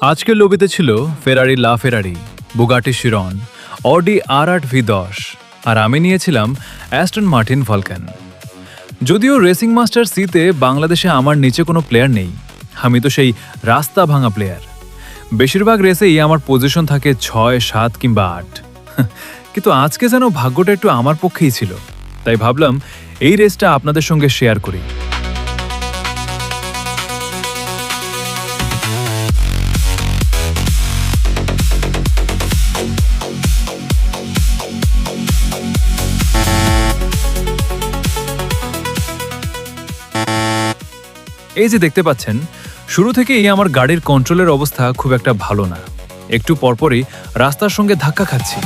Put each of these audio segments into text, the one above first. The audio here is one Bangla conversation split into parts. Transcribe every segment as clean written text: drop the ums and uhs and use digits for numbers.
আজকের লবিতে ছিল ফেরারি লা ফেরারি, বুগাটি শিরন, অডি R8 V10 আর আমি নিয়েছিলাম অ্যাস্টন মার্টিন ভলকান। যদিও রেসিং মাস্টার সিতে বাংলাদেশে আমার নিচে কোনো প্লেয়ার নেই, আমি তো সেই রাস্তা ভাঙা প্লেয়ার। বেশিরভাগ রেসেই আমার পজিশন থাকে 6, 7 কিংবা 8। কিন্তু আজকে যেন ভাগ্যটা একটু আমার পক্ষেই ছিল, তাই ভাবলাম এই রেসটা আপনাদের সঙ্গে শেয়ার করি। এই যে দেখতে পাচ্ছেন, শুরু থেকেই আমার গাড়ির কন্ট্রোলের অবস্থা খুব একটা ভালো না। একটু পরপরই রাস্তার সঙ্গে ধাক্কা খাচ্ছি।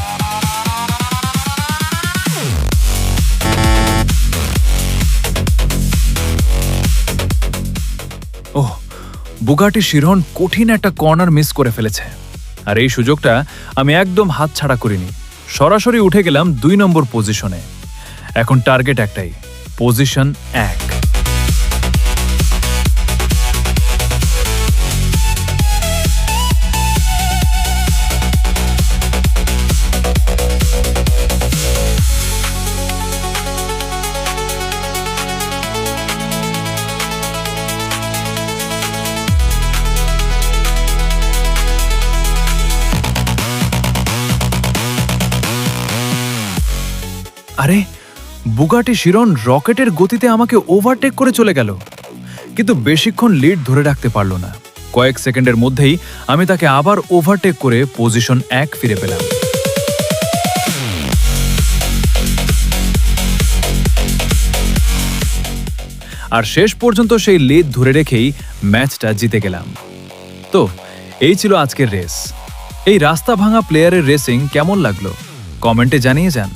ওহ, বুগাটি শিরন কঠিন একটা কর্নার মিস করে ফেলেছে, আর এই সুযোগটা আমি একদম হাতছাড়া করিনি। সরাসরি উঠে গেলাম 2 নম্বর পজিশনে। এখন টার্গেট একটাই, পজিশন 1। আরে, বুগাটি শিরন রকেটের গতিতে আমাকে ওভারটেক করে চলে গেল, কিন্তু বেশিক্ষণ লিড ধরে রাখতে পারল না। কয়েক সেকেন্ডের মধ্যেই আমি তাকে আবার ওভারটেক করে পজিশন 1 ফিরে পেলাম। আর শেষ পর্যন্ত সেই লিড ধরে রেখেই ম্যাচটা জিতে গেলাম। তো এই ছিল আজকের রেস। এই রাস্তা ভাঙা প্লেয়ারের রেসিং কেমন লাগলো কমেন্টে জানিয়ে যান।